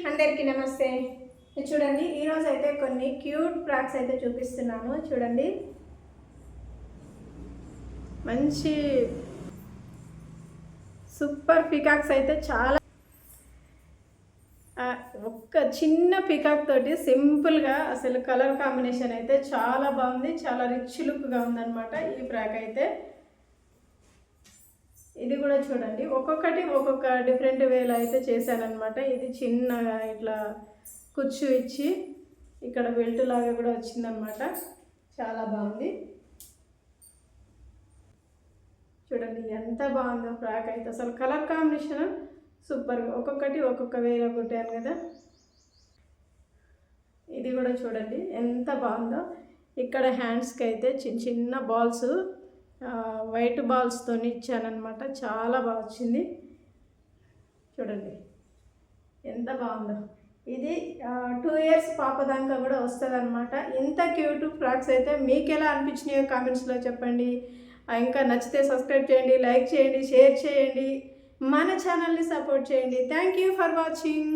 అందరికీ నమస్తే. చూడండి, ఈరోజు అయితే కొన్ని క్యూట్ ఫ్రాక్స్ అయితే చూపిస్తున్నాను. చూడండి, మంచి సూపర్ పికాక్స్ అయితే చాలా ఒక్క చిన్న పికాక్ తోటి సింపుల్గా అసలు కలర్ కాంబినేషన్ అయితే చాలా బాగుంది. చాలా రిచ్ లుక్గా ఉందన్నమాట ఈ ఫ్రాక్ అయితే. ఇది కూడా చూడండి, ఒక్కొక్కటి ఒక్కొక్క డిఫరెంట్ వేలో అయితే చేశానమాట. ఇది చిన్న ఇట్లా కుచ్చు ఇచ్చి ఇక్కడ బెల్ట్ లాగా కూడా వచ్చిందనమాట. చాలా బాగుంది. చూడండి ఎంత బాగుందో ఫ్రాక్ అయితే. అసలు కలర్ కాంబినేషన్ సూపర్గా, ఒక్కొక్కటి ఒక్కొక్క వేలో కుట్టాను కదా. ఇది కూడా చూడండి ఎంత బాగుందో. ఇక్కడ హ్యాండ్స్కి అయితే చిన్న చిన్న బాల్స్ వైట్ బాల్స్తో ఇచ్చానమాట. చాలా బాగా వచ్చింది. చూడండి ఎంత బాగుందో. ఇది 2 years పాప దాకా కూడా వస్తుంది అనమాట. ఇంత క్యూట్ ఫ్రాక్స్ అయితే మీకు ఎలా అనిపించినాయో కామెంట్స్లో చెప్పండి. ఇంకా నచ్చితే సబ్స్క్రైబ్ చేయండి, లైక్ చేయండి, షేర్ చేయండి, మన ఛానల్ని సపోర్ట్ చేయండి. Thank you for watching.